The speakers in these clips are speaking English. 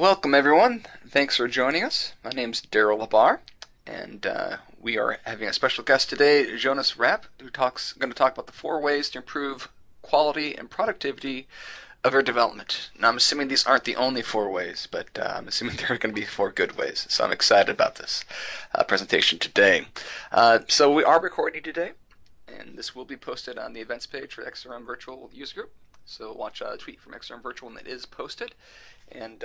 Welcome everyone. Thanks for joining us. My name's Daryl Labar, and we are having a special guest today, Jonas Rapp, who going to talk about the 4 ways to improve quality and productivity of your development. Now, I'm assuming these aren't the only 4 ways, but I'm assuming there are going to be 4 good ways. So I'm excited about this presentation today. So we are recording today, and this will be posted on the events page for XRM Virtual User Group. So watch a tweet from XRM Virtual when it is posted, and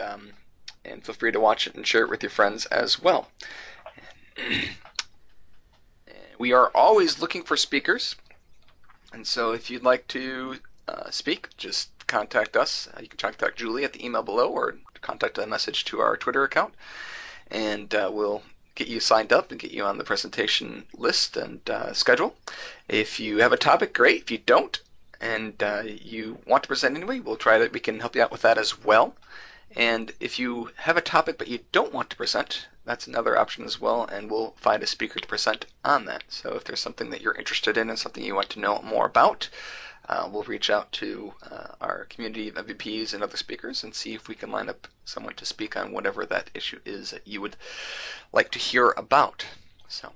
feel free to watch it and share it with your friends as well. We are always looking for speakers, and so if you'd like to speak, just contact us. You can contact Julie at the email below, or contact a message to our Twitter account, and we'll get you signed up and get you on the presentation list and schedule. If you have a topic, great. If you don't, and you want to present anyway, we can help you out with that as well. And if you have a topic but you don't want to present, that's another option as well, and we'll find a speaker to present on that. So if there's something that you're interested in and something you want to know more about, we'll reach out to our community of MVPs and other speakers and see if we can line up someone to speak on whatever that issue is that you would like to hear about. So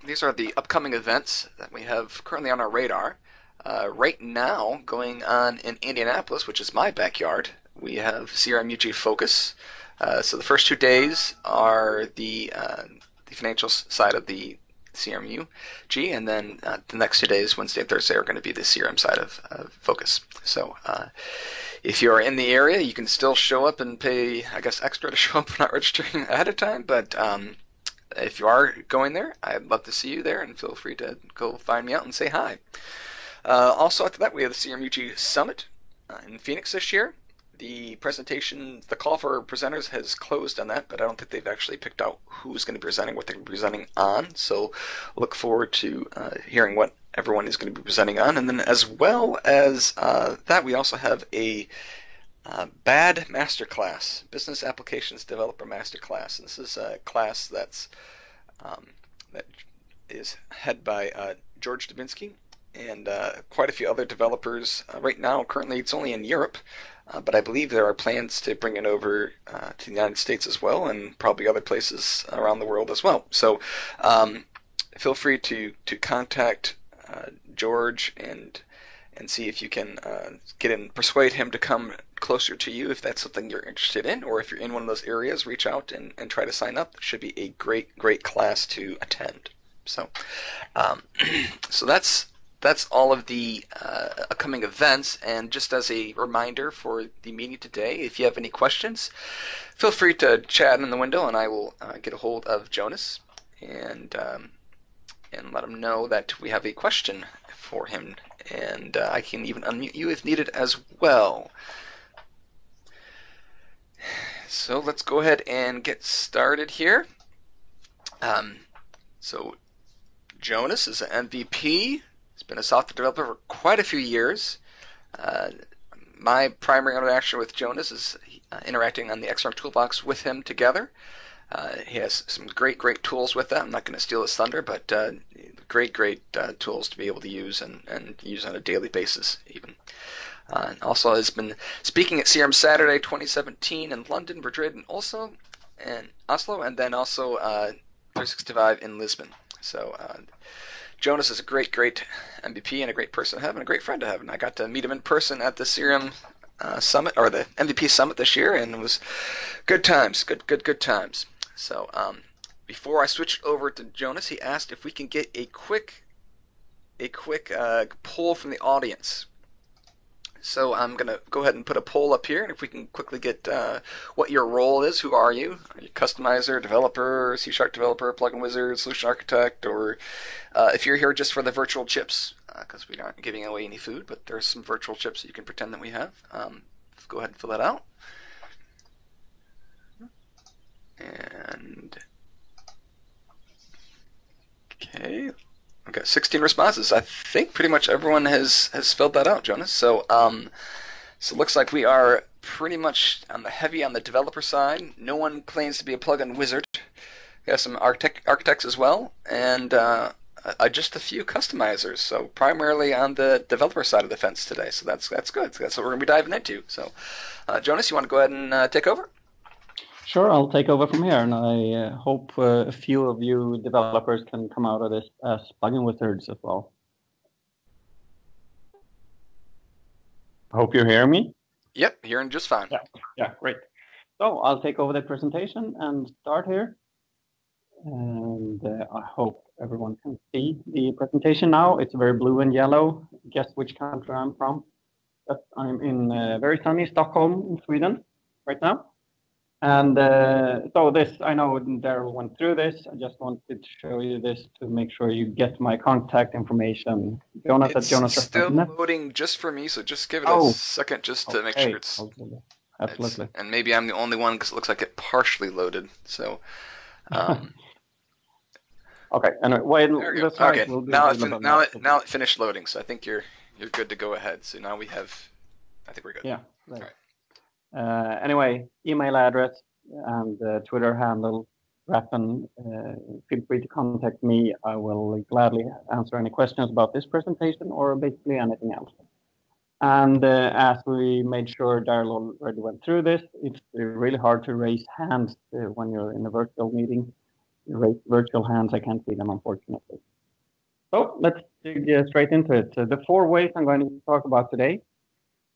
these are the upcoming events that we have currently on our radar. Right now, going on in Indianapolis, which is my backyard, we have XrmUG Focus. So the first 2 days are the financial side of the XrmUG, and then the next 2 days, Wednesday and Thursday, are going to be the CRM side of Focus. So if you're in the area, you can still show up and pay, I guess, extra to show up not registering ahead of time, but if you are going there, I'd love to see you there, and feel free to go find me out and say hi. Also after that, we have the XrmUG Summit in Phoenix this year. The call for presenters has closed on that, but I don't think they've actually picked out who's going to be presenting, what they're going to be presenting on. So look forward to hearing what everyone is going to be presenting on. And then as well as that, we also have a BAD Masterclass, Business Applications Developer Masterclass. And this is a class that is head by George Dubinsky and quite a few other developers. Right now, currently, it's only in Europe, but I believe there are plans to bring it over to the United States as well, and probably other places around the world as well. So feel free to contact George and see if you can persuade him to come closer to you if that's something you're interested in, or if you're in one of those areas, reach out and try to sign up. It should be a great class to attend. So so that's all of the upcoming events, and just as a reminder for the meeting today, if you have any questions, feel free to chat in the window, and I will get a hold of Jonas and let him know that we have a question for him, and I can even unmute you if needed as well. So let's go ahead and get started here. So Jonas is an MVP. He's been a software developer for quite a few years. My primary interaction with Jonas is interacting on the XrmToolBox with him together. He has some great tools with that. I'm not going to steal his thunder, but great tools to be able to use and use on a daily basis even. Also has been speaking at CRM Saturday 2017 in London, Madrid, and Oslo, and then also 365 in Lisbon. So Jonas is a great MVP and a great person to have and a great friend to have. And I got to meet him in person at the CRM Summit, or the MVP Summit this year, and it was good times, good times. So before I switch over to Jonas, he asked if we can get a quick poll from the audience. So I'm going to go ahead and put a poll up here, and if we can quickly get what your role is. Who are you? Are you customizer, developer, C# developer, plugin wizard, solution architect, or if you're here just for the virtual chips, because we aren't giving away any food, but there's some virtual chips that you can pretend that we have. Go ahead and fill that out. And okay. I've got 16 responses. I think pretty much everyone has filled that out, Jonas. So so it looks like we are pretty much on the developer side. No one claims to be a plugin wizard. We have some architects as well, and just a few customizers, so primarily on the developer side of the fence today. So that's good. So that's what we're going to be diving into. So, Jonas, you want to go ahead and take over? Sure, I'll take over from here, and I hope a few of you developers can come out of this as plugin wizards as well. I hope you're hearing me. Yep, hearing just fine. Yeah, great. So I'll take over the presentation and start here. And I hope everyone can see the presentation now. It's very blue and yellow. Guess which country I'm from? But I'm in very sunny Stockholm in Sweden right now. And so this, I know Daryl went through this. I just wanted to show you this to make sure you get my contact information. Jonas at Jonas. It's still loading just for me, so just give it a second just to make sure it's... Absolutely. And maybe I'm the only one because it looks like it partially loaded. So... Okay, and wait, okay. Now it finished loading, so I think you're good to go ahead. So now I think we're good. Yeah. Right. Anyway, email address and Twitter handle, Rappen. Feel free to contact me. I will gladly answer any questions about this presentation or basically anything else. And as we made sure Daryl already went through this, it's really hard to raise hands when you're in a virtual meeting. Virtual hands, I can't see them, unfortunately. So let's dig straight into it. The 4 ways I'm going to talk about today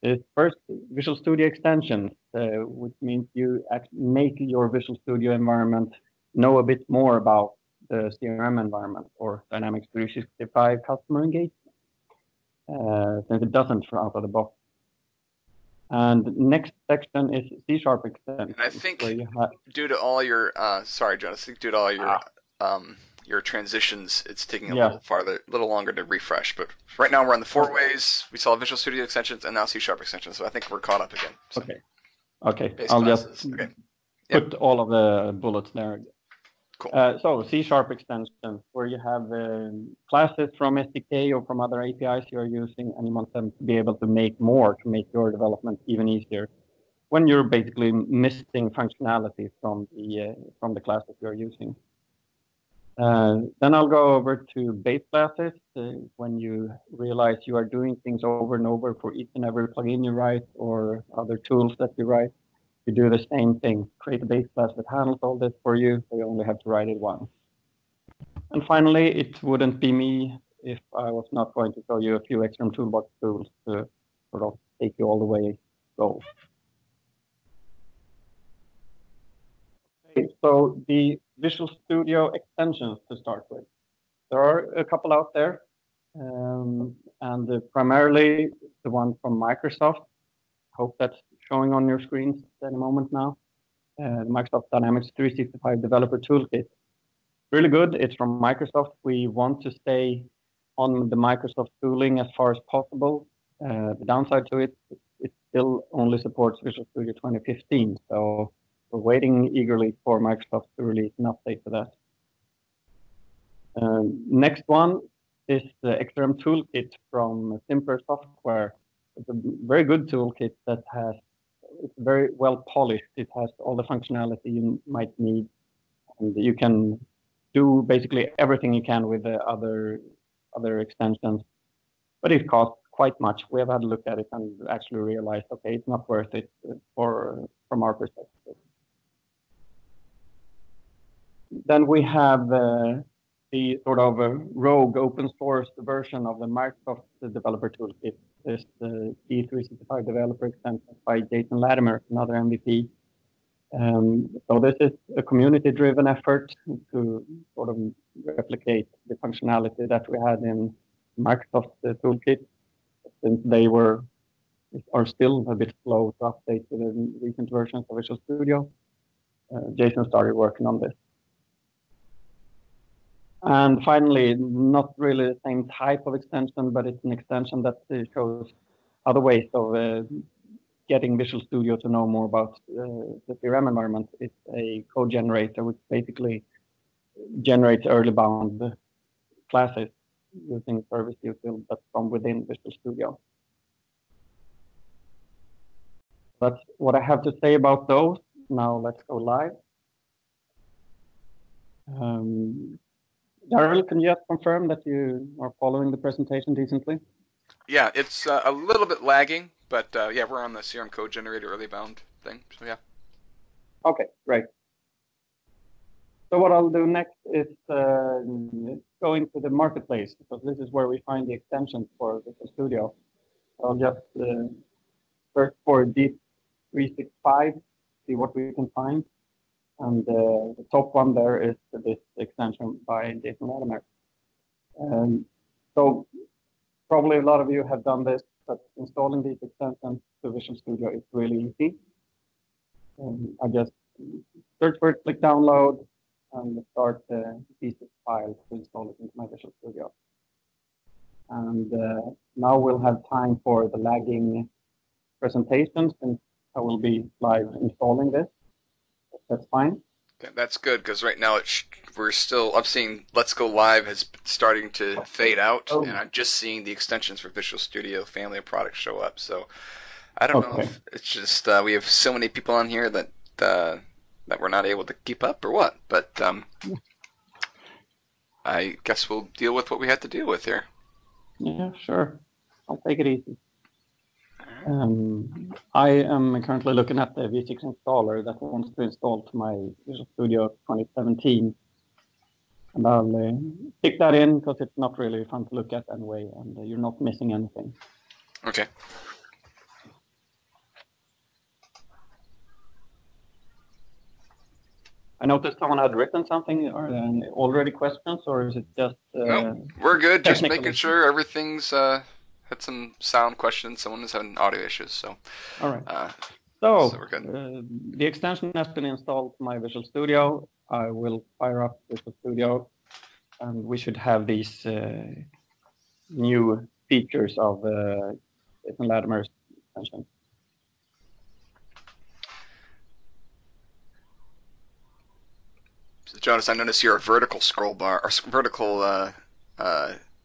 is first Visual Studio extensions, which means you make your Visual Studio environment know a bit more about the CRM environment or Dynamics 365 customer engagement, since it doesn't out of the box. And the next section is C# extensions. And I think due to all your, sorry, Jonas, due to all your transitions, it's taking a little longer to refresh. But right now we're on the 4 ways. We saw Visual Studio extensions and now C# extensions. So I think we're caught up again. So. Okay. I'll just put all of the bullets there. Cool. So C# extensions, where you have classes from SDK or from other APIs you're using, and you want them to be able to make more to make your development even easier when you're basically missing functionality from the classes you're using. Then I'll go over to base classes, when you realize you are doing things over and over for each and every plugin you write or other tools that you write. You do the same thing, create a base class that handles all this for you, so you only have to write it once. And finally, it wouldn't be me if I was not going to show you a few XrmToolBox tools to sort of take you all the way go. Okay, so the Visual Studio extensions to start with. There are a couple out there, and primarily the one from Microsoft. Hope that's showing on your screens at any moment now. The Microsoft Dynamics 365 Developer Toolkit. Really good. It's from Microsoft. We want to stay on the Microsoft tooling as far as possible. The downside to it still only supports Visual Studio 2015. So we're waiting eagerly for Microsoft to release an update for that. Next one is the XrmToolKit from Simpler Software. It's a very good toolkit that it's very well polished. It has all the functionality you might need, and you can do basically everything you can with the other extensions. But it costs quite much. We have had a look at it and actually realized, okay, it's not worth it from our perspective. Then we have the sort of rogue open source version of the Microsoft Developer Toolkit. There's the D365 Developer Extension by Jason Latimer, another MVP. So this is a community-driven effort to sort of replicate the functionality that we had in Microsoft Toolkit, since they are still a bit slow to update to the recent versions of Visual Studio. Jason started working on this. And finally, not really the same type of extension, but it's an extension that shows other ways of getting Visual Studio to know more about the CRM environment. It's a code generator which basically generates early bound classes using service util, but from within Visual Studio. That's what I have to say about those. Now let's go live. Daryl, can you just confirm that you are following the presentation decently? Yeah, it's a little bit lagging, but yeah, we're on the CRM code generator early bound thing. So yeah. Okay, great. So what I'll do next is go into the marketplace, because this is where we find the extensions for Visual Studio. I'll just search for D365, see what we can find. And the top one there is this extension by Jason Latimer. So probably a lot of you have done this, but installing these extensions to Visual Studio is really easy. I just search for it, click download, and start the pieces file to install it into my Visual Studio. And now we'll have time for the lagging presentation, since I will be live installing this. That's fine. Okay, that's good because right now we're still. I'm seeing Let's Go Live is starting to fade out, and I'm just seeing the extensions for Visual Studio family of products show up. So I don't know if it's just we have so many people on here that that we're not able to keep up or what. But I guess we'll deal with what we have to deal with here. Yeah, sure. I'll take it easy. I am currently looking at the V6 installer that wants to install to my Visual Studio 2017. And I'll stick that in because it's not really fun to look at anyway, and you're not missing anything. Okay. I noticed someone had written something. Are there any already questions, or is it just no, we're good. Just making sure everything's had some sound questions. Someone is having audio issues, so. All right. So we're good. The extension has been installed to my Visual Studio. I will fire up Visual Studio, and we should have these new features of Jason Latimer's extension. So Jonas, I notice you're a vertical scroll bar or vertical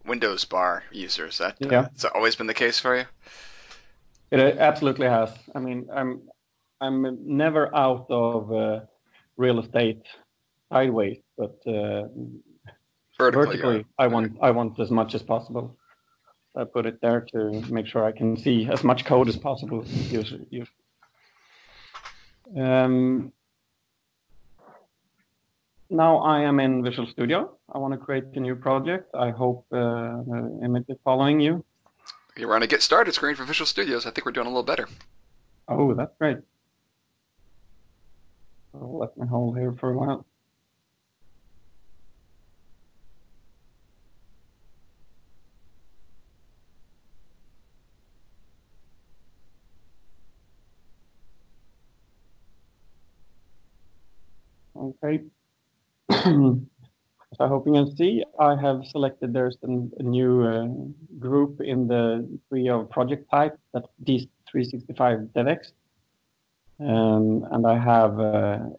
Windows bar user. Is that has that always been the case for you? It absolutely has. I mean, I'm never out of real estate sideways, but vertically I want as much as possible. I put it there to make sure I can see as much code as possible. Usually. Now I am in Visual Studio. I want to create a new project. I hope the image is following you. You're on a get started screen for Visual Studios. I think we're doing a little better. Oh, that's great. I'll let me hold here for a while. Okay. So I hope you can see, I have selected there's a new group in the tree of project type, that's D365 DevX. And I have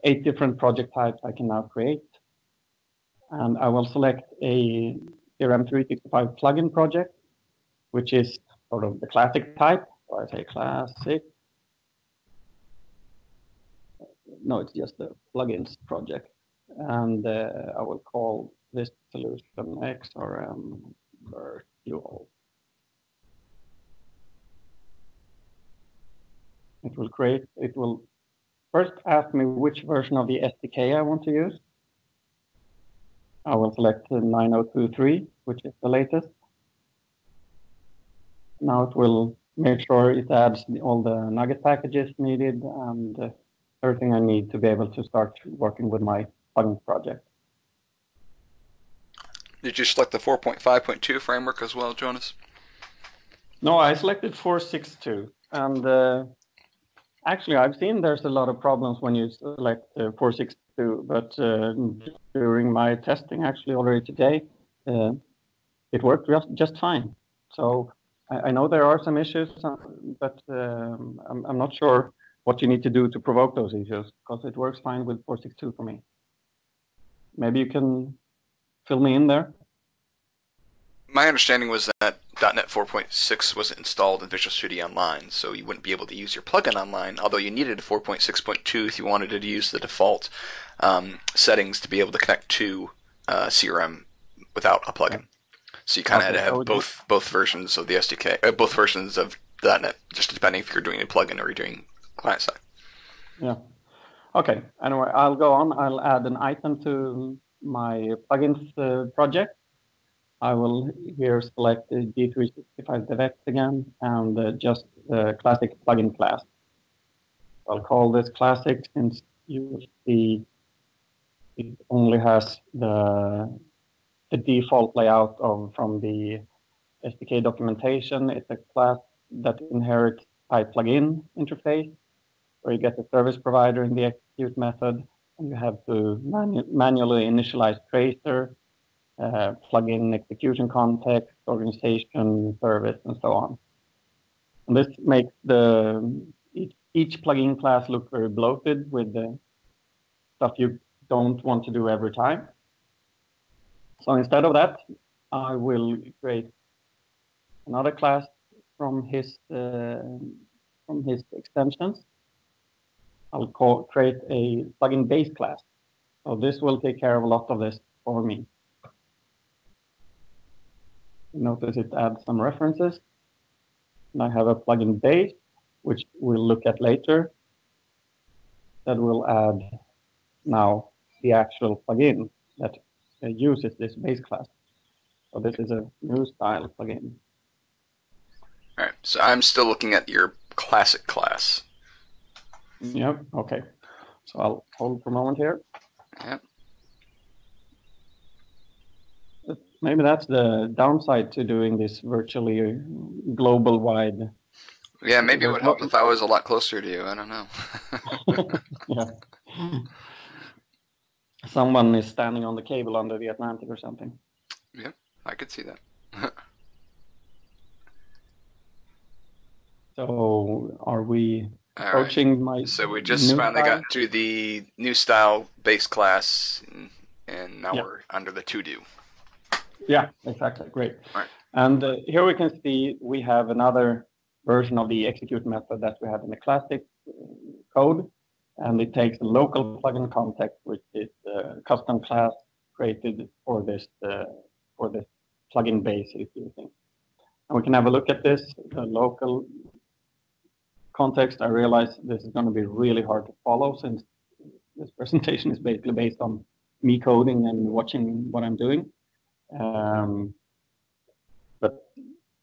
8 different project types I can now create. And I will select a XrmToolBox plugin project, which is sort of the classic type. So I say classic. No, it's just the plugins project. And I will call this solution XrmVirtual. It will first ask me which version of the SDK I want to use. I will select 9023, which is the latest. Now it will make sure it adds all the Nugget packages needed and everything I need to be able to start working with my plugin project. Did you select the 4.5.2 framework as well, Jonas? No, I selected 4.6.2. And actually, I've seen there's a lot of problems when you select 4.6.2, but during my testing actually already today, it worked just fine. So I know there are some issues, but I'm not sure what you need to do to provoke those issues, because it works fine with 4.6.2 for me. Maybe you can fill me in there. My understanding was that .NET 4.6 wasn't installed in Visual Studio Online, so you wouldn't be able to use your plugin online, although you needed a 4.6.2 if you wanted to use the default settings to be able to connect to CRM without a Yeah. plugin. So you kind of Okay, had to so have both versions of the SDK, both versions of .NET, just depending if you're doing a plugin or you're doing client side. yeah. Okay. Anyway, I'll go on. I'll add an item to my plugins project. I will here select the D365 DevX again and just the classic plugin class. I'll call this classic since you will see it only has the default layout from the SDK documentation. It's a class that inherits plugin interface, where you get the service provider in the execute method, and you have to manually initialize tracer, plugin execution context, organization, service, and so on. And this makes each plugin class look very bloated with the stuff you don't want to do every time. So instead of that, I will create another class from his extensions. I'll create a plugin base class. So this will take care of a lot of this for me. Notice it adds some references. And I have a plugin base, which we'll look at later, that will add now the actual plugin that uses this base class. So this is a new style plugin. All right, so I'm still looking at your classic class. Yep, okay. So I'll hold for a moment here. Yep. Maybe that's the downside to doing this virtually global wide. Yeah, maybe it would help if I was a lot closer to you. I don't know. Yeah. Someone is standing on the cable under the Atlantic or something. Yeah, I could see that. So are we approaching my So we just finally style? got to the new style base class, and now Yeah. we're under the to-do. Yeah, exactly. Great. All right. And here we can see we have another version of the execute method that we have in the classic code. And it takes a local plugin context, which is a custom class created for this plugin base it's using. And we can have a look at this, the local context. I realize this is going to be really hard to follow since this presentation is basically based on me coding and watching what I'm doing. But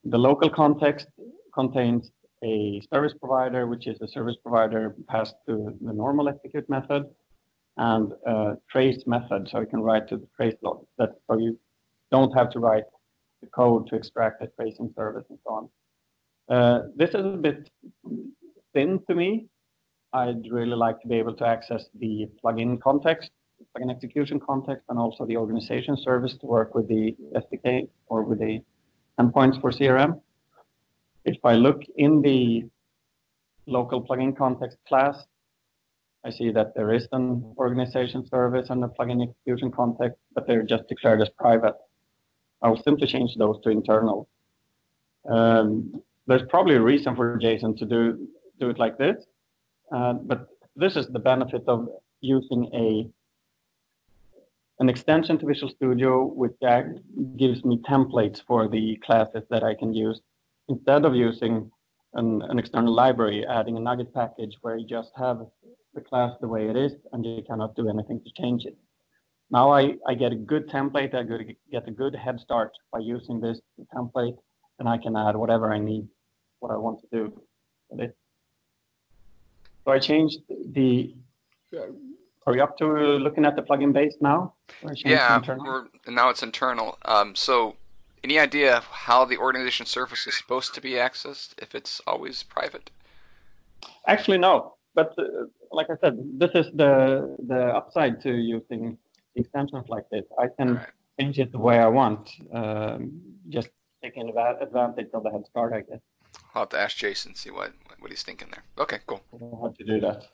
the local context contains a service provider, which is a service provider passed to the normal execute method, and a trace method, so you can write to the trace log. So you don't have to write the code to extract the tracing service and so on. This is a bit thin to me. I'd really like to be able to access the plugin context, plugin execution context, and also the organization service to work with the SDK or with the endpoints for CRM. If I look in the local plugin context class, I see that there is an organization service and a plugin execution context, but they're just declared as private. I'll simply change those to internal. There's probably a reason for Jason to do it like this, but this is the benefit of using an extension to Visual Studio, which gives me templates for the classes that I can use instead of using an external library, adding a nugget package where you just have the class the way it is and you cannot do anything to change it. Now I get a good template, I get a good head start by using this template, and I can add whatever I need, what I want to do with it. So I changed are we up to looking at the plugin base now? Yeah, now it's internal. So any idea how the organization service is supposed to be accessed if it's always private? Actually, no. But like I said, this is the upside to using extensions like this. I can change it the way I want, just taking advantage of the head start, I guess. I'll have to ask Jason, see what he's thinking there. Okay, cool. I'll have to do that.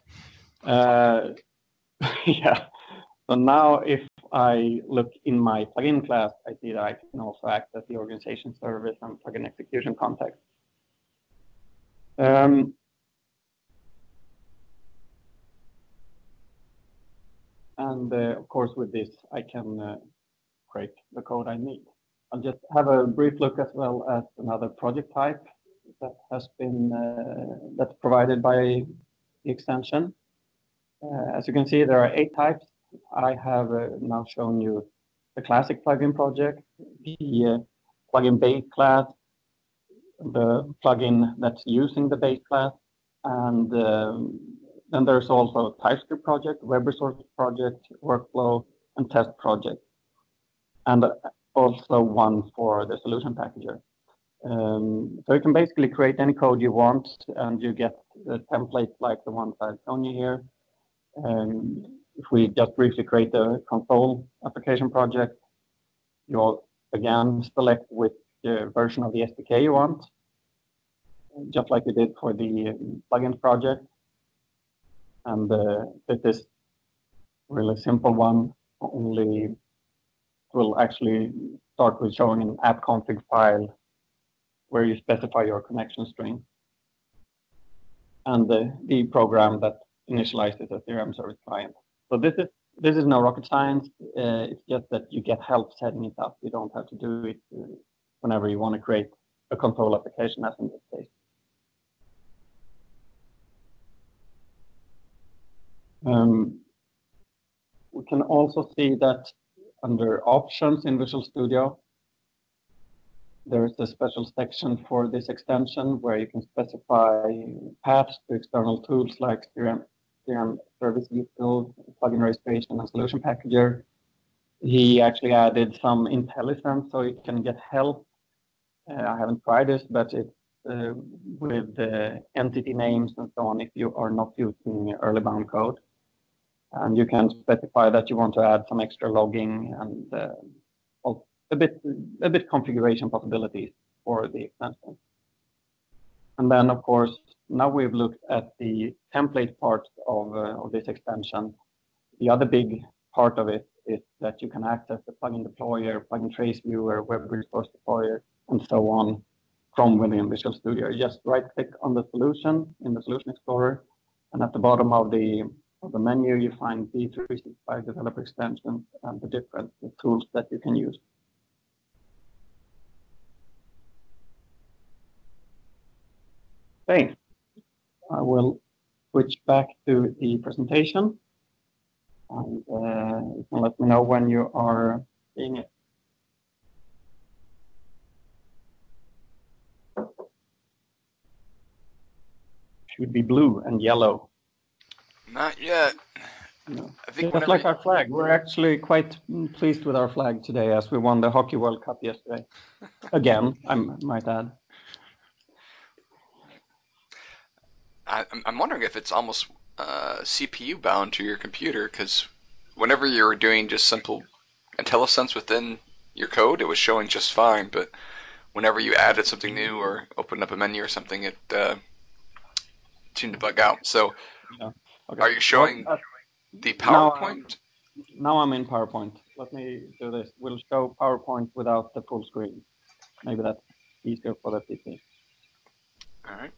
Yeah. So now if I look in my plugin class, I see that I can also access the organization service and plugin execution context. And of course, with this, I can create the code I need. I'll just have a brief look as well at another project type that has been that's provided by the extension. As you can see, there are 8 types. I have now shown you the classic plugin project, the plugin base class, the plugin that's using the base class, and then there's also a TypeScript project, web resource project, workflow, and test project, and also one for the solution packager. So you can basically create any code you want, and you get the template like the ones I've shown you here. If we just briefly create a console application project, you'll again select which version of the SDK you want, just like we did for the plugins project. And this is really simple one, only will actually start with showing an app config file where you specify your connection string and the program that initializes the CRM service client. So this is no rocket science. It's just that you get help setting it up. You don't have to do it whenever you want to create a console application, as in this case. We can also see that under options in Visual Studio, there is a special section for this extension where you can specify paths to external tools like CRM service util, plugin registration, and solution packager. He actually added some IntelliSense so you can get help. I haven't tried this, but it's with entity names and so on if you are not using early bound code. And you can specify that you want to add some extra logging and a bit configuration possibilities for the extension. And then, of course, now we've looked at the template part of this extension. The other big part of it is that you can access the plugin deployer, plugin trace viewer, web resource deployer, and so on from within Visual Studio. You just right-click on the solution in the Solution Explorer, and at the bottom of the menu, you find the 365 developer extensions and the different tools that you can use. Okay, I will switch back to the presentation, and you can let me know when you are seeing it. Should be blue and yellow. Not yet. No. I think just like our flag. We're actually quite pleased with our flag today as we won the Hockey World Cup yesterday. Again, I might add. I'm wondering if it's almost CPU bound to your computer, because whenever you were doing just simple IntelliSense within your code, it was showing just fine, but whenever you added something new or opened up a menu or something, it seemed to bug out. So yeah. Okay. Are you showing the PowerPoint? Now I'm in PowerPoint. Let me do this. We'll show PowerPoint without the full screen. Maybe that's easier for the PC. All right.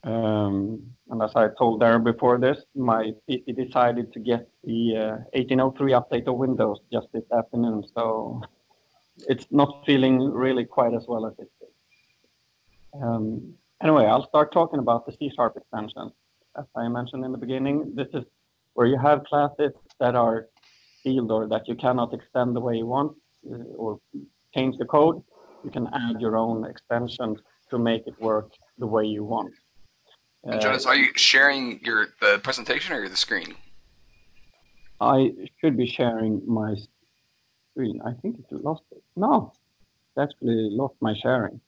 And as I told there before this, my PC decided to get the 1803 update of Windows just this afternoon, so it's not feeling really quite as well as it did. Anyway, I'll start talking about the C# extension. As I mentioned in the beginning, this is where you have classes that are sealed or that you cannot extend the way you want or change the code. You can add your own extensions to make it work the way you want. Jonas, are you sharing the presentation or the screen? I should be sharing my screen. I think it lost it. No, it actually lost my sharing.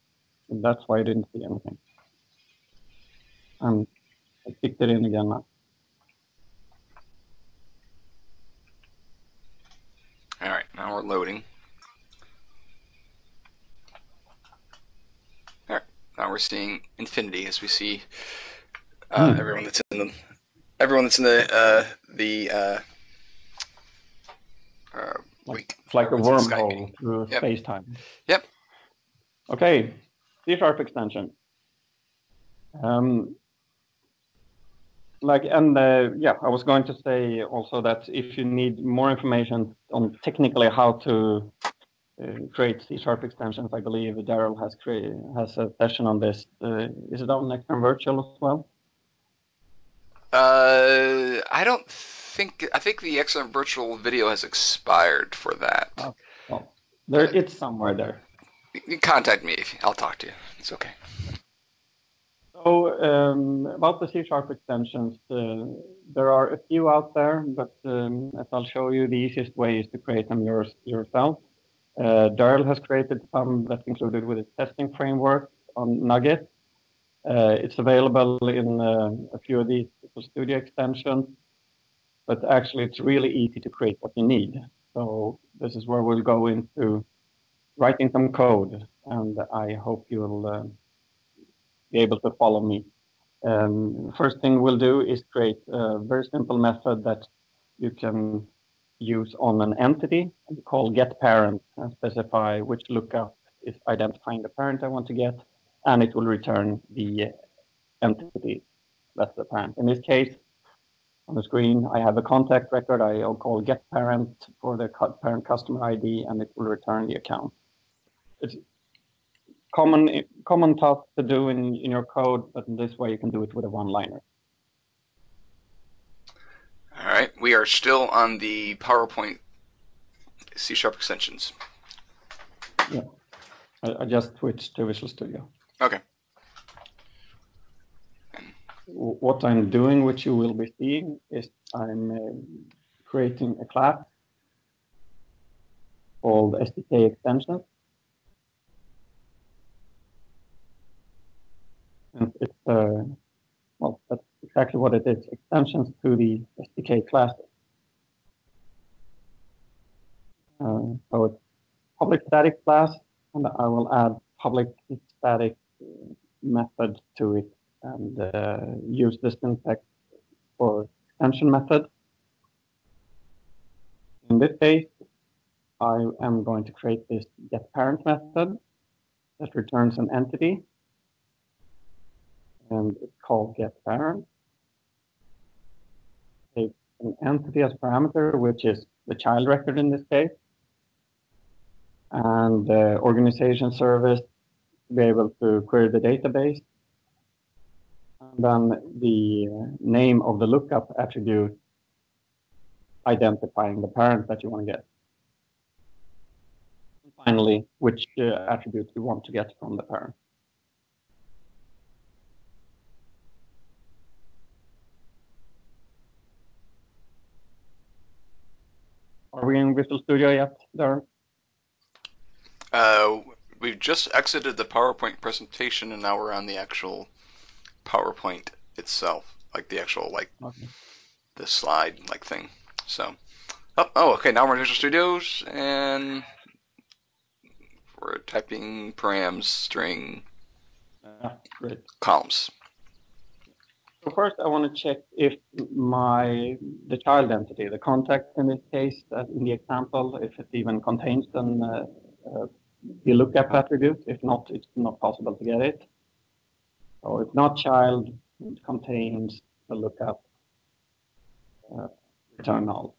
And that's why I didn't see anything. And I kicked it in again now. All right, now we're loading. All right, now we're seeing infinity as we see everyone that's in the it's like a wormhole through space-time. Yep. Okay, C# extension. Yeah, I was going to say also that if you need more information on technically how to create C# extensions, I believe Daryl has a session on this. Is it on XrmVirtual as well? I don't think. I think the XrmVirtual video has expired for that. Oh, well, it's somewhere there. You can contact me. I'll talk to you. It's okay. So about the C# extensions, there are a few out there, but as I'll show you, the easiest way is to create them yourself. Daryl has created some that's included with his testing framework on Nugget. It's available in a few of these Visual Studio extensions, but actually it's really easy to create what you need. So this is where we'll go into writing some code, and I hope you'll be able to follow me. First thing we'll do is create a very simple method that you can use on an entity called getParent and specify which lookup is identifying the parent I want to get, and it will return the entity that's the parent. In this case, on the screen, I have a contact record I'll call getParent for the parent customer ID, and it will return the account. It's common task to do in your code, but in this way you can do it with a one-liner. All right, we are still on the PowerPoint C# extensions. Yeah, I just switched to Visual Studio. Okay. What I'm doing, which you will be seeing, is I'm creating a class called SDK extensions. And it's well, that's exactly what it is: extensions to the SDK classes. So it's public static class, and I will add public static method to it and use the syntax for extension method. In this case, I am going to create this getParent method that returns an entity, and it's called getParent. Take an entity as parameter, which is the child record in this case, and the organization service to be able to query the database, and then the name of the lookup attribute identifying the parent that you want to get. And finally, which attribute you want to get from the parent. Are we in Visual Studio yet, Darren? We've just exited the PowerPoint presentation, and now we're on the actual PowerPoint itself, like the actual the slide thing. So, okay. Now we're in Visual Studios, and we're typing params string Great. columns. So first, I want to check if the child entity, the contact in this case, in the example, if it even contains the lookup attribute. If not, it's not possible to get it. So if not child, it contains the lookup, return null.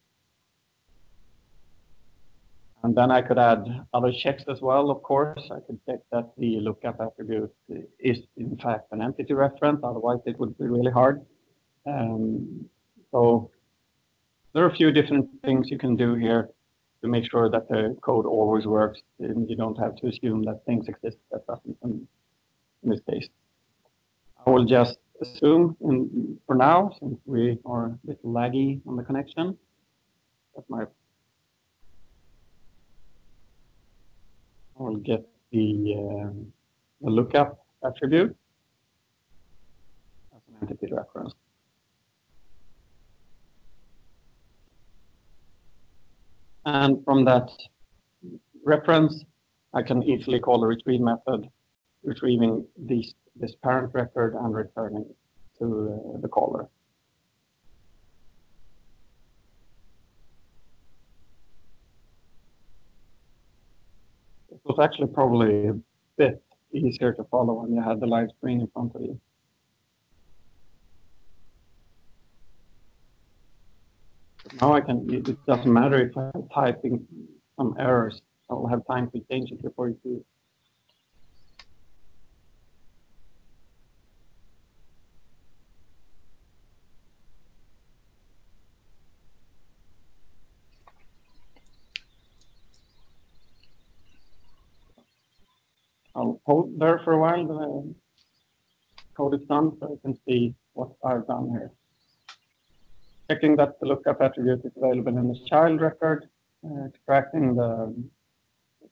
And then I could add other checks as well, of course. I could check that the lookup attribute is in fact an entity reference, otherwise it would be really hard. So there are a few different things you can do here to make sure that the code always works, and you don't have to assume that things exist that doesn't in this case. I will just assume for now, since we are a bit laggy on the connection, that I will get the lookup attribute as an entity reference. And from that reference, I can easily call the retrieve method, retrieving this parent record and returning to the caller. It was actually probably a bit easier to follow when you had the live screen in front of you. Now I can. It doesn't matter if I'm typing some errors. I'll have time to change it before you see it. I'll hold there for a while. The code is done, so I can see what I've done here. Checking that the lookup attribute is available in the child record, extracting the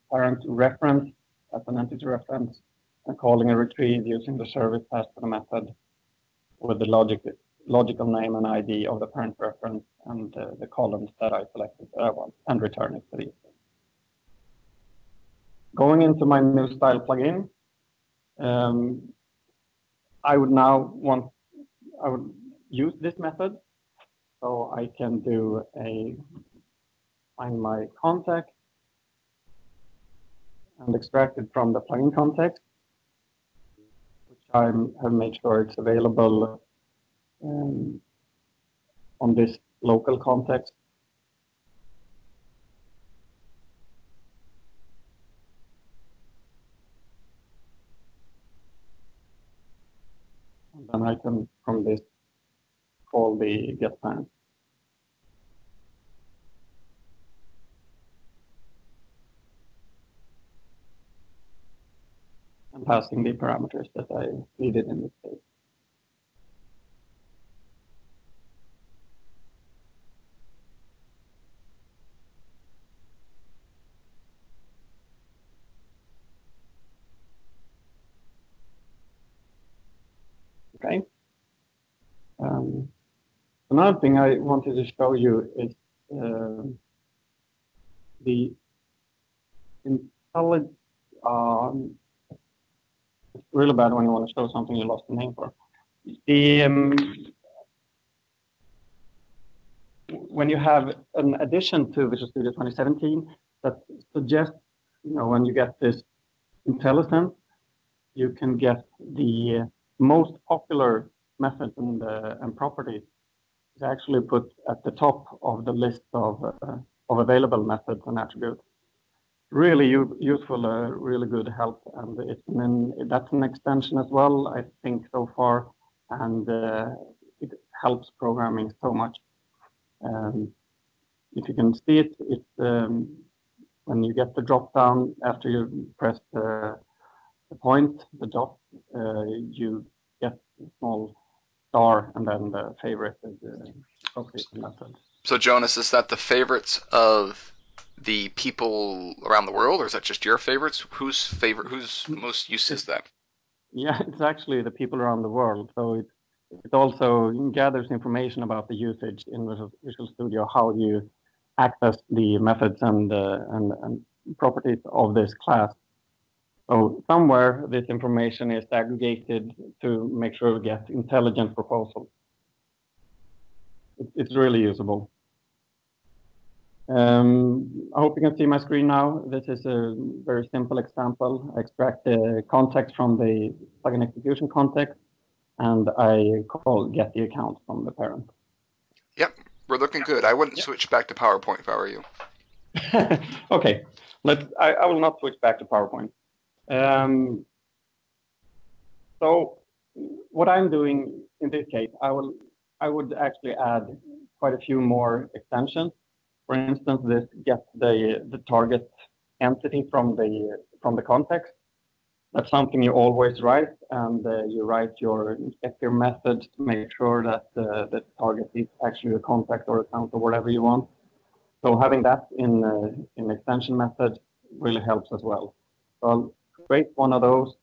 parent reference as an entity reference, and calling a retrieve using the service passed to the method with the logical name and ID of the parent reference and the columns that I selected that I want, and return it to these. Going into my new style plugin, I would use this method, so I can do find my contact and extract it from the plugin context, which I have made sure it's available on this local context. And then I can, from this, call the get parent. And passing the parameters that I needed in this case. Okay. Another thing I wanted to show you is the intelligent. It's really bad when you want to show something you lost the name for. When you have an addition to Visual Studio 2017 that suggests, when you get this IntelliSense, you can get the most popular methods and properties is actually put at the top of the list of available methods and attributes. Really useful, really good help, and that's an extension as well, I think, so far, and it helps programming so much. If you can see it, it's when you get the drop down after you press the point, the dot, you get a small star and then the favorite method. So Jonas, is that the favorites of the people around the world, or is that just your favorites? Whose most use is that? Yeah, it's actually the people around the world. So it also gathers information about the usage in Visual Studio, how you access the methods and properties of this class. So somewhere this information is aggregated to make sure we get intelligent proposals. It's really usable. I hope you can see my screen now. This is a very simple example. I extract the context from the plugin execution context, and I call get the account from the parent. Yep, we're looking good. I wouldn't switch back to PowerPoint if I were you. Okay, I will not switch back to PowerPoint. So what I'm doing in this case, I would actually add quite a few more extensions. For instance, this get the target entity from the context. That's something you always write, and you write your inspector methods to make sure that the target is actually a contact or account or whatever you want. So having that in extension method really helps as well. So I'll create one of those,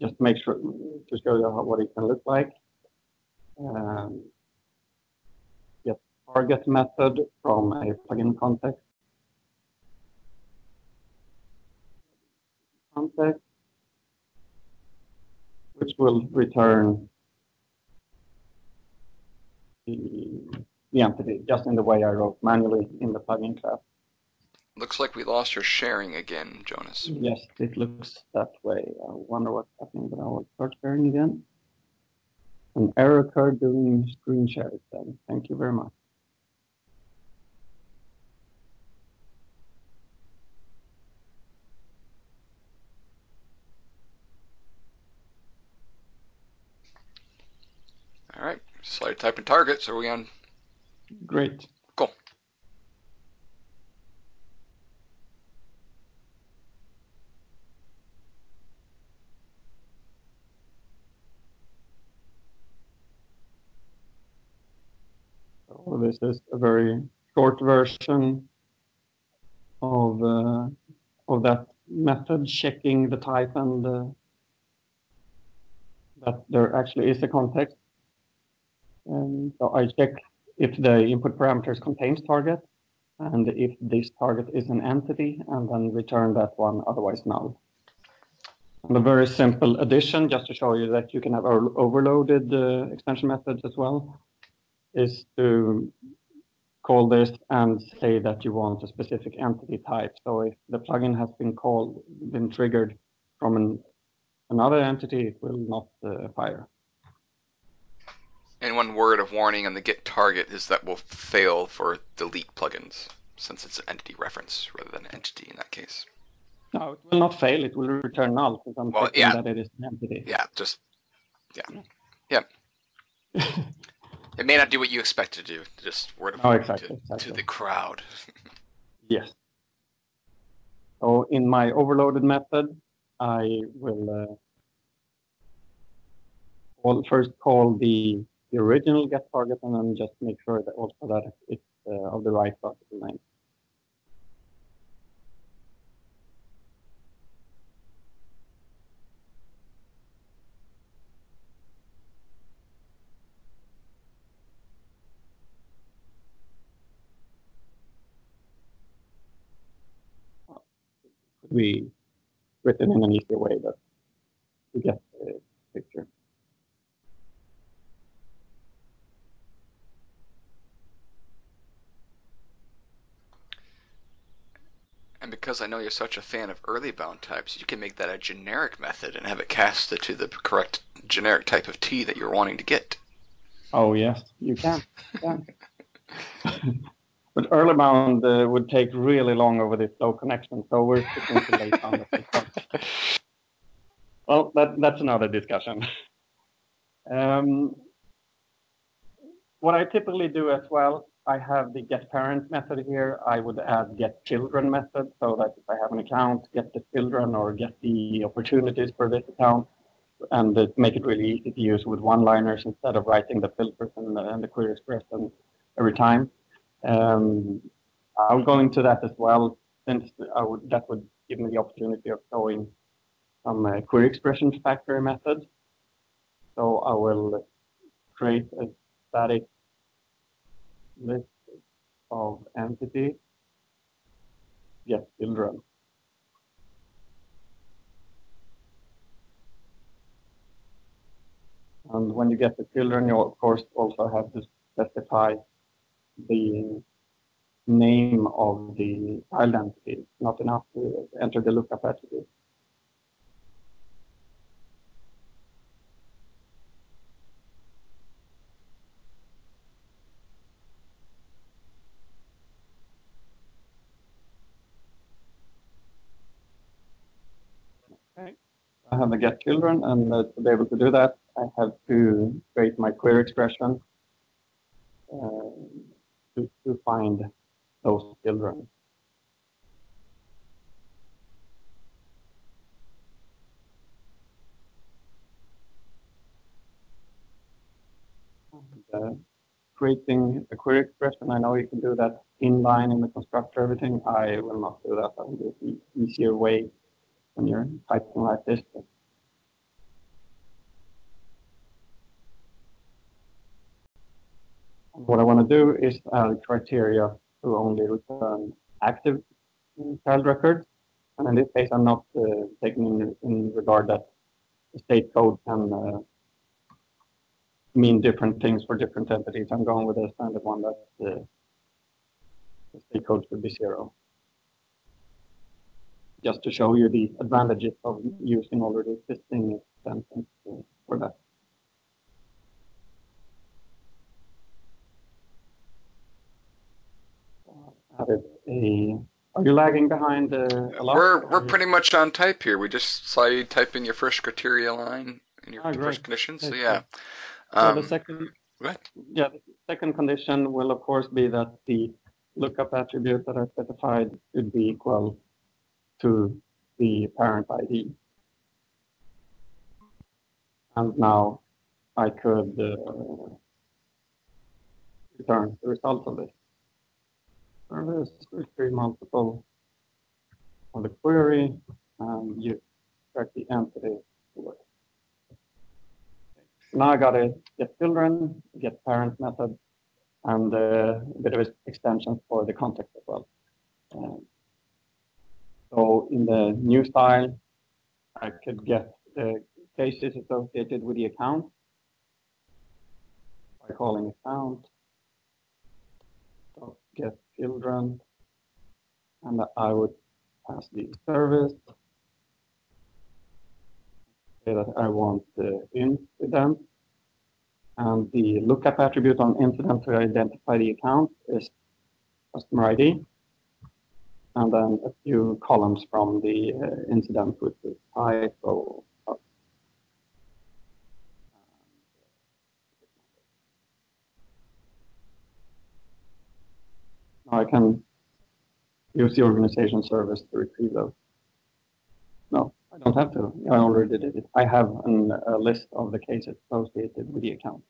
just make sure to show you what it can look like. Get target method from a plugin context. Which will return the entity just in the way I wrote manually in the plugin class. Looks like we lost your sharing again, Jonas. Yes, it looks that way. I wonder what's happening, but I will start sharing again. An error occurred during screen share then. Thank you very much. So I type in target, so are we on? Great. Cool. So this is a very short version of that method, checking the type and that there actually is a context. And so I check if the input parameters contains target, and if this target is an entity, and then return that one, otherwise null. And a very simple addition, just to show you that you can have overloaded extension methods as well, is to call this and say that you want a specific entity type. So if the plugin has been triggered from another entity, it will not fire. And one word of warning on the get target is that will fail for delete plugins, since it's an entity reference rather than an entity in that case. No, it will not fail. It will return null because I'm checking that it is an entity. Yeah, It may not do what you expect it to do. Just word of warning to the crowd. Yes. So in my overloaded method, I will first call the original get target, and then just make sure that also that it's of the right particle name. Could be written in an easier way, but you get the picture. And because I know you're such a fan of early bound types, you can make that a generic method and have it cast it to the correct generic type of T that you're wanting to get. Oh yes, you can. But early bound would take really long over this slow connection, so we're sticking to late bound at this point. Well, that's another discussion. What I typically do as well, I have the get parent method here. I would add get children method, so that if I have an account, get the children or get the opportunities for this account, and make it really easy to use with one-liners instead of writing the filters and the query expression every time. I'll go into that as well, since that would give me the opportunity of showing some query expression factory methods. So I will create a static list of entity get children. And when you get the children, you of course also have to specify the name of the child entity. It's not enough to enter the lookup attribute. Okay. I have the get children, and to be able to do that, I have to create my query expression to find those children. Creating a query expression, I know you can do that inline in the constructor, everything. I will not do that. I will do it the easier way when you're typing like this. What I want to do is add criteria to only return active child records. And in this case, I'm not taking in regard that the state code can mean different things for different entities. I'm going with a standard one that the state code should be 0. Just to show you the advantages of using already existing extensions for that. Are you lagging behind a lot? We're pretty much on type here. We just saw you type in your first criteria line in your first condition. So yeah. So the second Right. Yeah, the second condition will of course be that the lookup attribute that I specified should be equal to the parent ID. And now I could return the result of this. Service retrieve multiple of the query, and you track the entity. Now I got a get children, get parent method, and a bit of extensions for the context as well. So in the new style, I could get the cases associated with the account by calling account, get children, and I would pass the service, say that I want the incident, and the lookup attribute on incident to identify the account is customer ID, and then a few columns from the incident with the type. Now I can use the organization service to retrieve those. No, I don't have to. I already did it. I have a list of the cases associated with the account.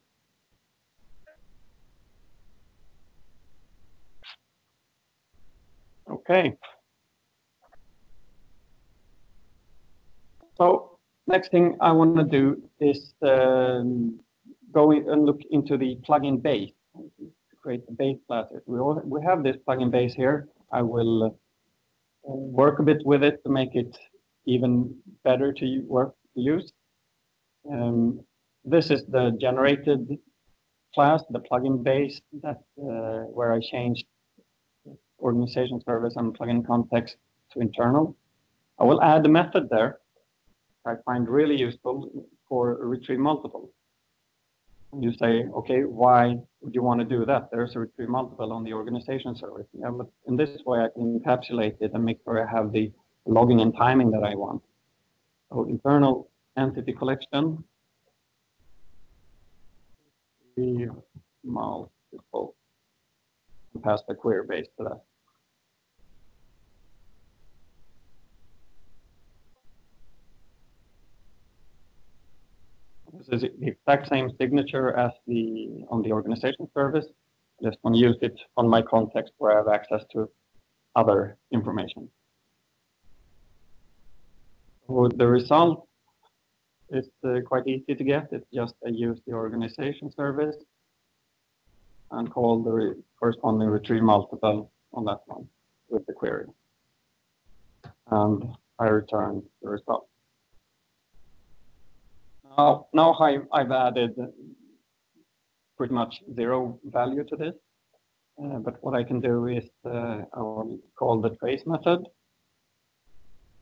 Okay. So next thing I want to do is go and look into the plugin base to create the base classes. We have this plugin base here. I will work a bit with it to make it even better to use. This is the generated class, the plugin base that where I changed organization service and plugin context to internal. I will add a method there I find really useful for retrieve multiple. You say, okay, why would you want to do that? There's a retrieve multiple on the organization service. Yeah, but in this way, I can encapsulate it and make sure I have the logging and timing that I want. So internal entity collection, retrieve multiple, and pass the query base to that. This is the exact same signature as on the organization service. I just want to use it on my context where I have access to other information. So the result is quite easy to get. It's just I use the organization service and call the corresponding retrieve multiple on that one with the query. And I return the result. Now I've added pretty much zero value to this. But what I can do is I will call the trace method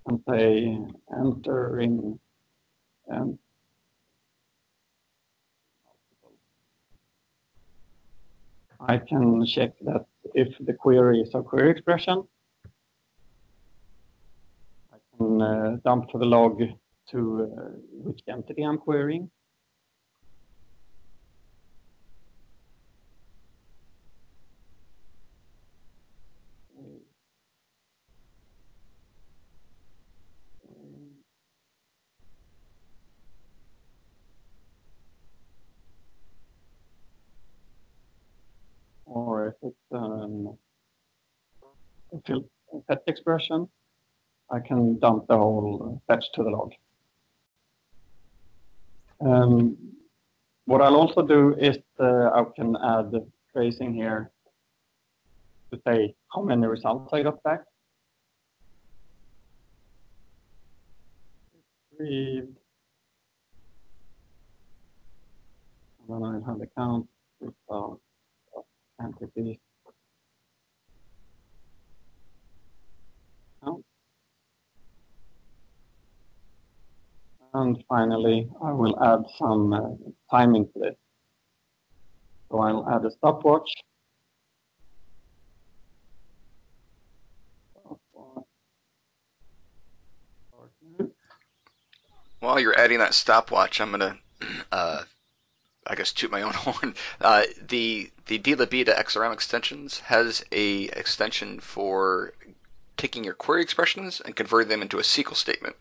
and say enter in and I can check that if the query is a query expression, I can dump to the log to which entity I'm querying. Or if it's a fetch expression, I can dump the whole fetch to the log. What I'll also do is I can add tracing here to say how many results I got back. Retrieved. And then I'll have the count result of entities. Count. And finally, I will add some timing to this. So I'll add a stopwatch. While you're adding that stopwatch, I'm going to I guess toot my own horn. The dlib to XRM extensions has a extension for taking your query expressions and converting them into a SQL statement.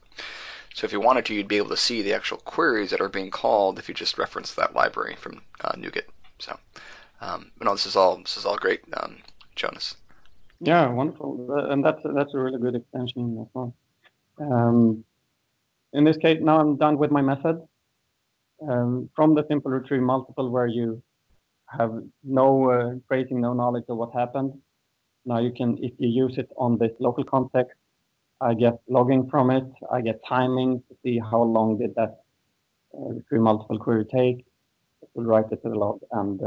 So if you wanted to, you'd be able to see the actual queries that are being called if you just reference that library from NuGet. So, no, this is all great, Jonas. Yeah, wonderful. And that's a really good extension as well. In this case, now I'm done with my method. From the simple retrieve multiple where you have no creating no knowledge of what happened. Now you can, if you use it on this local context, I get logging from it. I get timing to see how long did that retrieve multiple query take. It will write it to the log, and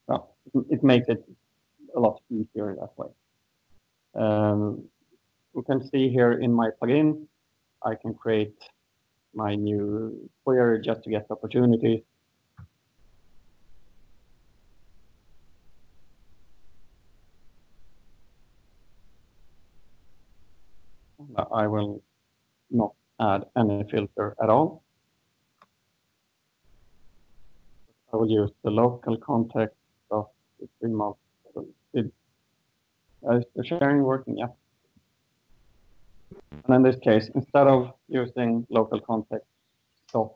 well, it makes it a lot easier that way. We can see here in my plugin, I can create my new query just to get opportunities. I will not add any filter at all. I will use the local context of the retrieve multiple. Is the sharing working? Yeah. And in this case, instead of using local context dot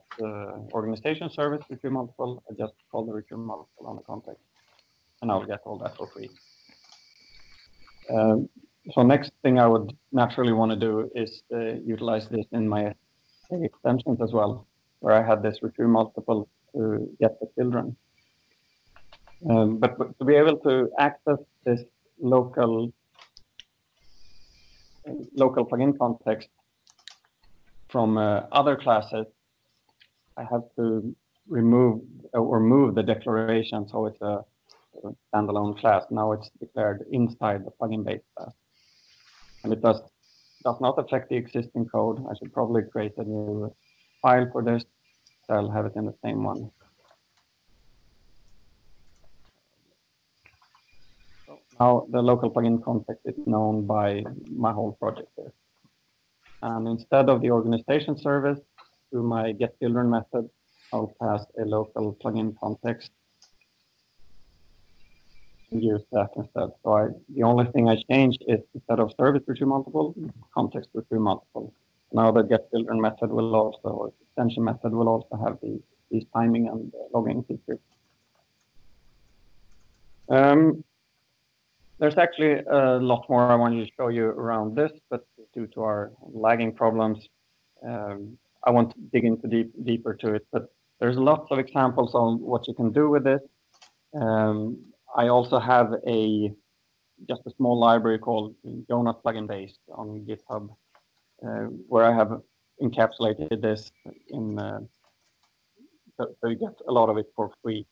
organization service retrieve multiple, I just call the retrieve multiple on the context, and I'll get all that for free. So next thing I would naturally want to do is utilize this in my extensions as well, where I had this retrieve multiple to get the children. But to be able to access this local plugin context from other classes, I have to remove or move the declaration so it's a standalone class. Now it's declared inside the plugin base class, and it does not affect the existing code. I should probably create a new file for this, so I'll have it in the same one. So now the local plugin context is known by my whole project here. And instead of the organization service to my getChildren method, I'll pass a local plugin context and use that instead. So the only thing I changed is instead of service retrieve multiple, context retrieve multiple. Now the getChildren method will also, or extension method will also have these timing and logging features. There's actually a lot more I wanted to show you around this, but due to our lagging problems, I won't dig into deeper to it. But there's lots of examples on what you can do with it. I also have just a small library called Jonas plugin base on GitHub, where I have encapsulated this in so you get a lot of it for free.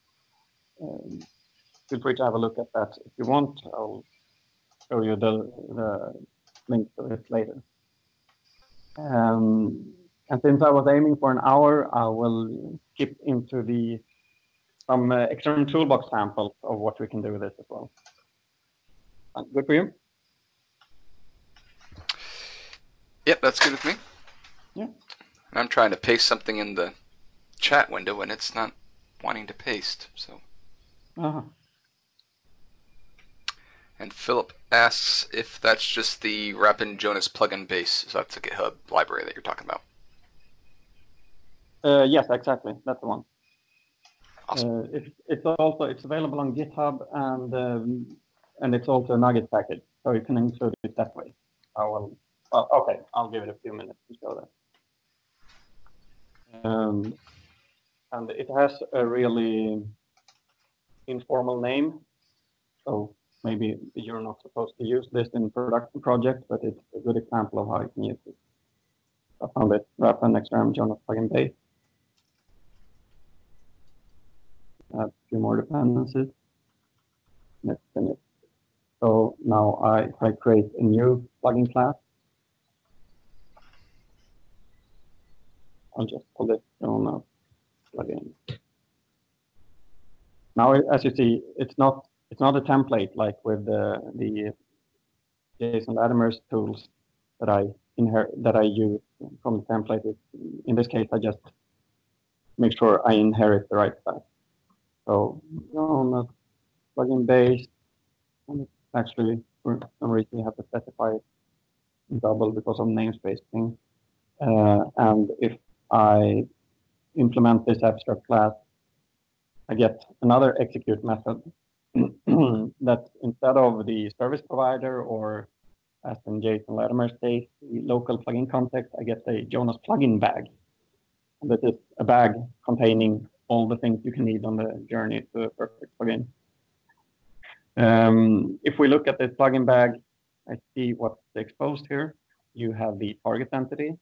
Feel free to have a look at that if you want. I'll show you the link to it later. And since I was aiming for an hour, I will skip into some XrmToolBox samples of what we can do with this as well. Good for you? Yep, that's good with me. Yeah. I'm trying to paste something in the chat window and it's not wanting to paste. So. And Philip asks if that's just the Rapin Jonas plugin base. So that's a GitHub library that you're talking about. Yes, exactly. That's the one. Awesome. It's available on GitHub and it's also a Nugget package, so you can include it that way. Okay, I'll give it a few minutes to show that. And it has a really informal name, so maybe you're not supposed to use this in production project, but it's a good example of how you can use it. I found it Rapin XRM Jonas plugin base. Add a few more dependencies. Let's finish. So now if I create a new plugin class, I'll just call it Jonas plugin. Now, as you see, it's not a template like with the Jason Latimer's tools that I use from the template. In this case, I just make sure I inherit the right stuff. So Jonas plugin base, and it's actually for some reason you have to specify it in double because of namespace thing. And if I implement this abstract class, I get another execute method that instead of the service provider or as in Jason Latimer's case, the local plugin context, I get a Jonas plugin bag. And this is a bag containing all the things you can need on the journey to a perfect plugin. If we look at this plugin bag, I see what's exposed here. You have the target entity.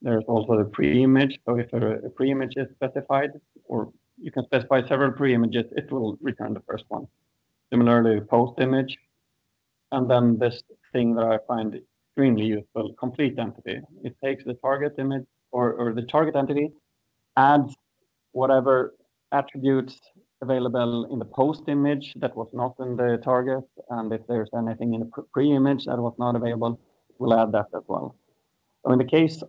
There's also the pre-image. So if a pre-image is specified, or you can specify several pre-images, it will return the first one. Similarly, post image. And then this thing that I find extremely useful, complete entity. It takes the target image or the target entity, adds whatever attributes available in the post image that was not in the target, and if there's anything in the pre-image that was not available, we'll add that as well. So in the case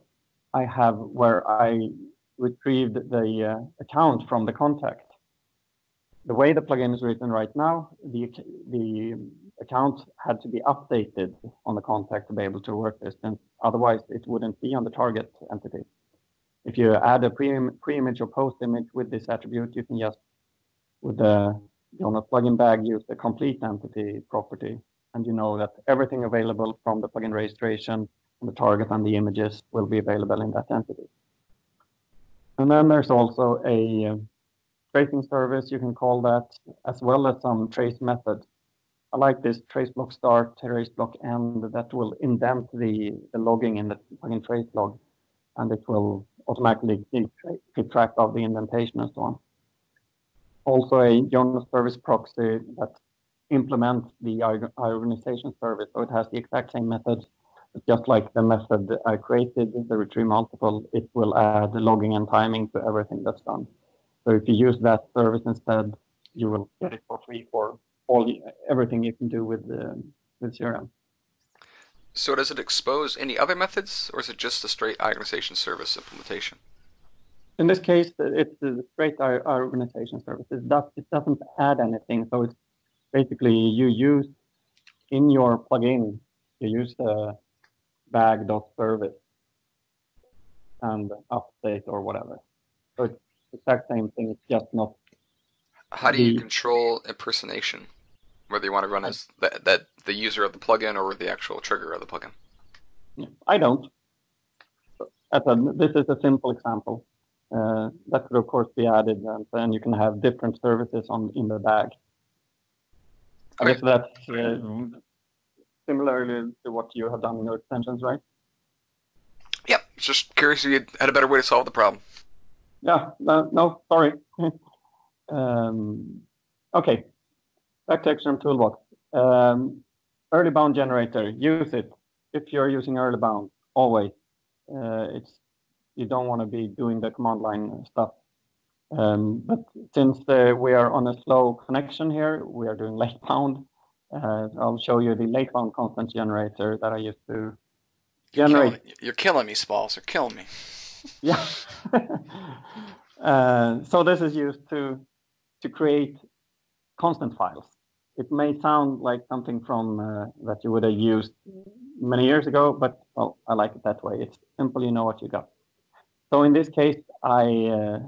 I have where I retrieved the account from the contact, the way the plugin is written right now, the account had to be updated on the contact to be able to work this, and otherwise it wouldn't be on the target entity. If you add a pre-image or post image with this attribute, you can just, with the Jonas plugin bag, use the complete entity property, and you know that everything available from the plugin registration, the target, and the images will be available in that entity. And then there's also a tracing service, you can call that, as well as some trace methods. I like this trace block start, trace block end, that will indent the logging in the plugin trace log, and it will automatically keep track of the indentation and so on. Also a Jonas service proxy that implements the organization service, so it has the exact same methods. Just like the method I created, the retrieve multiple, it will add the logging and timing to everything that's done. So if you use that service instead, you will get it for free for everything you can do with CRM. So does it expose any other methods, or is it just a straight organization service implementation? In this case, it's the straight organization service. It doesn't add anything. So it's basically you use in your plugin, you use the bag.service and update or whatever. So it's the exact same thing. It's just not. How do you control impersonation? Whether you want to run as the user of the plugin or the actual trigger of the plugin? I don't. This is a simple example. That could of course be added, and then you can have different services in the bag. I guess that's similarly to what you have done in your extensions, right? Yep. Just curious if you had a better way to solve the problem. Yeah. No, sorry. Okay. Back to XrmToolBox. Early bound generator. Use it if you're using early bound. Always. You don't want to be doing the command line stuff. But since we are on a slow connection here, we are doing late bound. I'll show you the late bound constant generator that I used to generate. You're killing me, Spalls. You're killing me. Yeah. So this is used to create constant files. It may sound like something from that you would have used many years ago, but well, I like it that way. It's simple, you know what you got. So in this case, I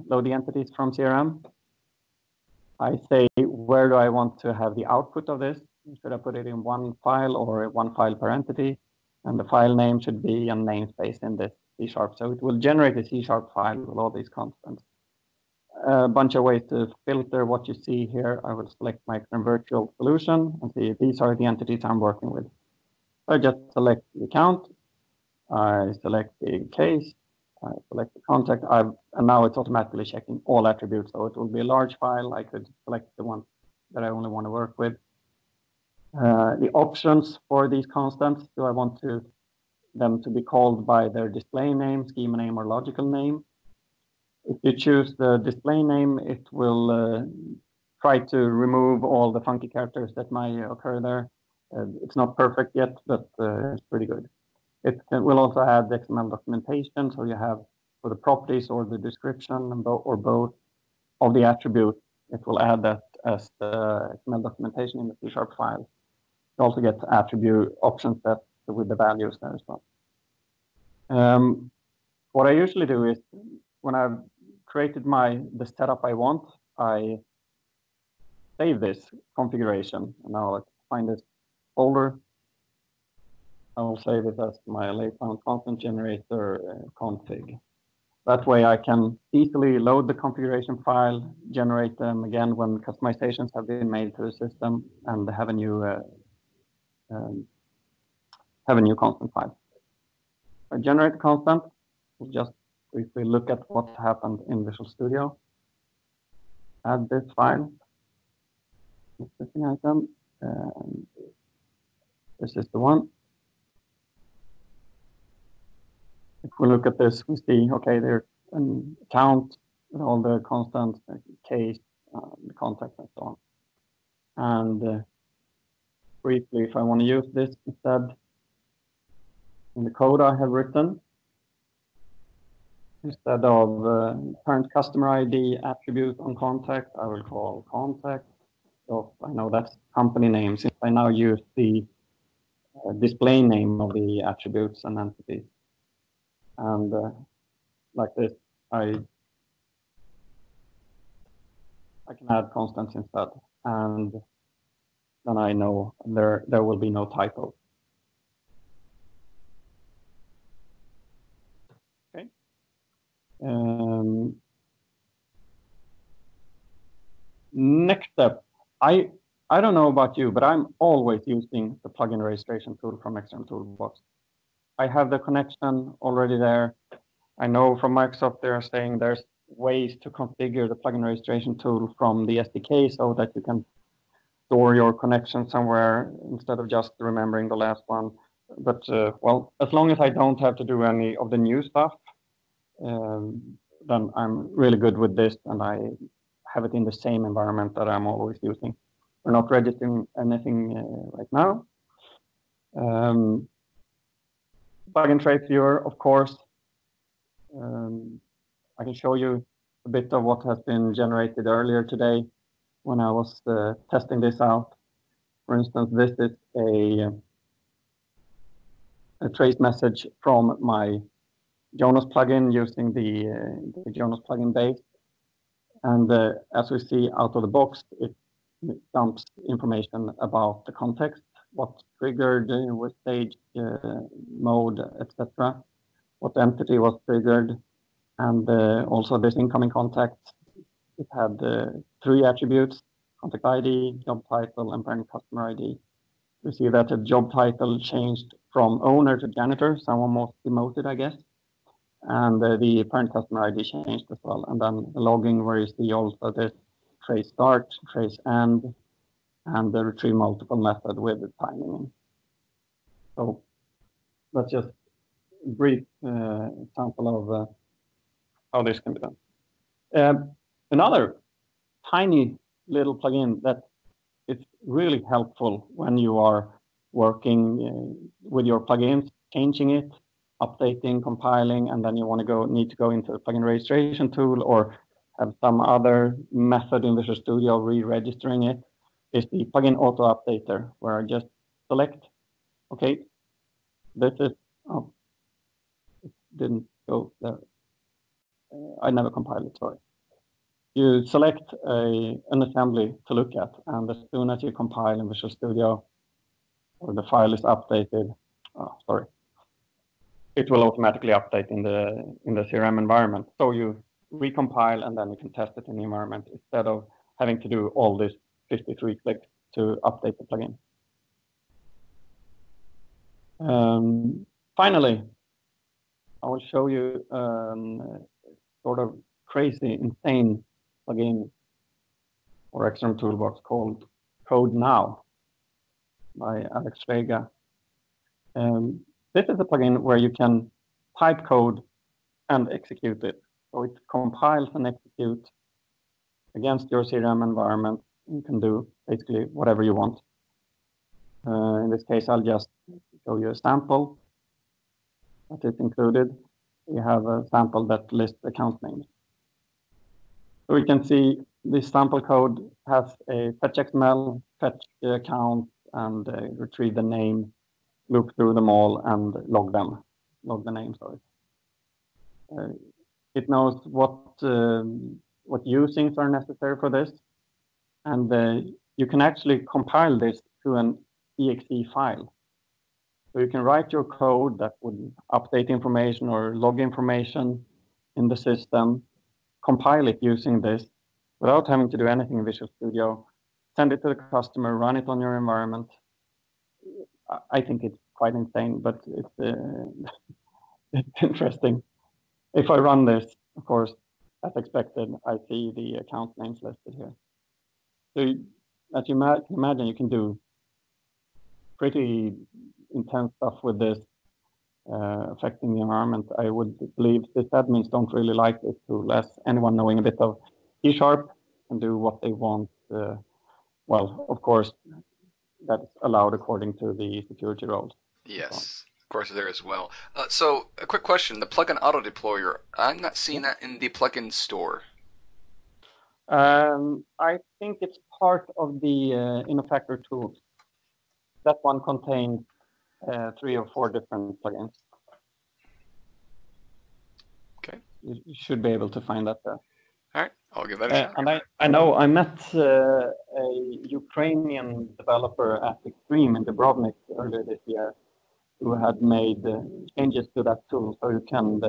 load the entities from CRM. I say, where do I want to have the output of this? Should I put it in one file or one file per entity? And the file name should be a namespace in this C#. So it will generate a C# file with all these constants. A bunch of ways to filter what you see here. I will select my virtual solution and see these are the entities I'm working with. I just select the account. I select the case. I select the contact, and now it's automatically checking all attributes. So it will be a large file. I could select the one that I only want to work with. The options for these constants, do I want them to be called by their display name, schema name, or logical name? If you choose the display name, it will try to remove all the funky characters that might occur there. It's not perfect yet, but it's pretty good. It will also add the XML documentation, so you have for the properties or the description or both of the attribute, it will add that as the XML documentation in the C# file. You also get attribute option set with the values there as well. What I usually do is when I've created the setup I want, I save this configuration, and I'll find this folder. I will save it as my late-found content generator config. That way I can easily load the configuration file, generate them again when customizations have been made to the system, and have a new constant file. I generate the constant. We'll just briefly look at what happened in Visual Studio. Add this file. Existing item. This is the one. If we look at this, we see, okay, there's an account with all the constants, the case, the context, and so on. And briefly, if I want to use this instead, in the code I have written, instead of current customer ID attribute on contact, I will call contact. So I know that's company name, since I now use the display name of the attributes and entities. And like this, I can add constants instead, and then I know there will be no typo. Okay. Next step, I don't know about you, but I'm always using the plugin registration tool from XrmToolBox. I have the connection already there. I know from Microsoft they're saying there's ways to configure the plugin registration tool from the SDK so that you can store your connection somewhere instead of just remembering the last one. But well, as long as I don't have to do any of the new stuff, then I'm really good with this, and I have it in the same environment that I'm always using. We're not registering anything right now. Plugin trace viewer, of course. I can show you a bit of what has been generated earlier today when I was testing this out. For instance, this is a trace message from my Jonas plugin using the Jonas plugin base. And as we see out of the box, it dumps information about the context, what triggered, what stage, mode, etc., what entity was triggered, and also this incoming contact. It had 3 attributes: contact ID, job title, and parent customer ID. We see that the job title changed from owner to janitor. Someone was demoted, I guess. And the parent customer ID changed as well. And then the logging, where you see also the trace start, trace end, and the retrieve multiple method with the timing in. So that's just a brief example of how this can be done. Another tiny little plugin that is really helpful when you are working with your plugins, changing it, updating, compiling, and then you want to need to go into the plugin registration tool or have some other method in Visual Studio re-registering it, is the plugin auto updater, where I just select, okay, this is, oh, it didn't go there. I never compiled it, sorry. You select an assembly to look at, and as soon as you compile in Visual Studio, or the file is updated, it will automatically update in the CRM environment. So you recompile, and then you can test it in the environment instead of having to do all this 53 clicks to update the plugin. Finally, I will show you sort of crazy, insane plugin for XrmToolBox called Code Now by Alex Vega. This is a plugin where you can type code and execute it. So it compiles and executes against your CRM environment. You can do basically whatever you want. In this case, I'll just show you a sample that is included. we have a sample that lists account names. So we can see this sample code has a fetch XML, fetch the account, and retrieve the name, loop through them all, and log the names. It knows what usings are necessary for this, and you can actually compile this to an exe file. So you can write your code that would update information or log information in the system, compile it using this without having to do anything in Visual Studio, send it to the customer, run it on your environment. I think it's quite insane, but it's interesting. If I run this, of course, as expected, I see the account names listed here. So as you can imagine, you can do pretty intense stuff with this, affecting the environment. I would believe sysadmins don't really like this tool, as anyone knowing a bit of C# can do what they want. Well, of course, that's allowed according to the security roles. Yes, of course there as well. So a quick question, the plugin auto deployer, I'm not seeing that in the plugin store. I think it's part of the InnoFactor tools. That one contains 3 or 4 different plugins. Okay. You should be able to find that there. All right, I'll give that a shot. And I know I met a Ukrainian developer at Xrm in Dubrovnik earlier this year who had made changes to that tool, so you can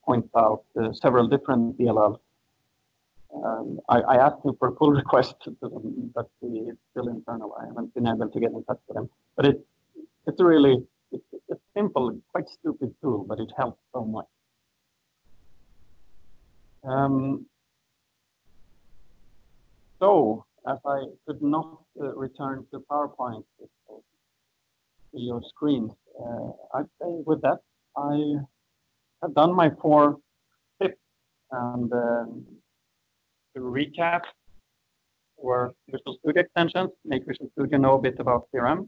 point out several different DLLs. I asked him for a pull request, but it's still internal. I haven't been able to get in touch with him. But it's a simple, quite stupid tool, but it helps so much. So, as I could not return to PowerPoint to your screens, I'd say with that, I have done my 4 tips. And to recap, were Visual Studio extensions, make Visual Studio know a bit about CRM.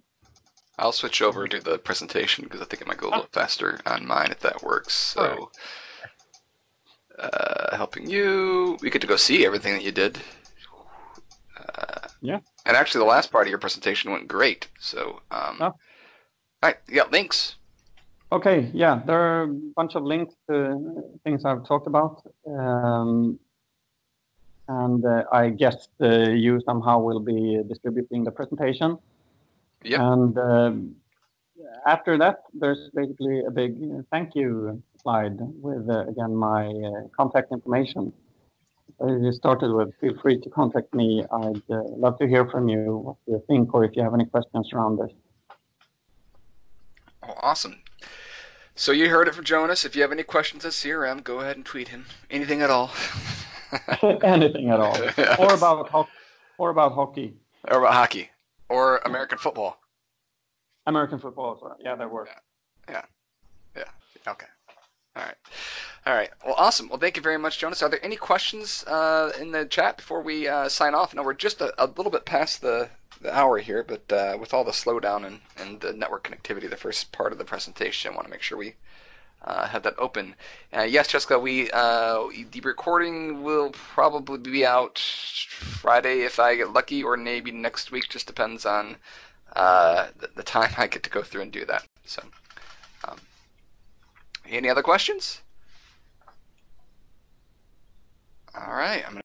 I'll switch over to the presentation because I think it might go a little faster on mine if that works. So, helping you, we get to go see everything that you did. Yeah. And actually, the last part of your presentation went great. So, all right, you got links. Okay, yeah, there are a bunch of links to things I've talked about. And I guess you somehow will be distributing the presentation. Yeah. And after that, there's basically a big thank you slide with, again, my contact information. You started with, feel free to contact me. I'd love to hear from you, what you think, or if you have any questions around this. Oh, awesome. So you heard it from Jonas. If you have any questions at CRM, go ahead and tweet him. Anything at all. Anything at all. Yes. Or about hockey. Or about hockey. Or American football. American football as well. Yeah, there were. Yeah. Okay. All right. Well, awesome. Well, thank you very much, Jonas. Are there any questions in the chat before we sign off? No, we're just a little bit past the hour here, but with all the slowdown and the network connectivity, the first part of the presentation, I want to make sure we have that open. Yes, Jessica, the recording will probably be out Friday if I get lucky, or maybe next week. Just depends on the time I get to go through and do that. So, any other questions?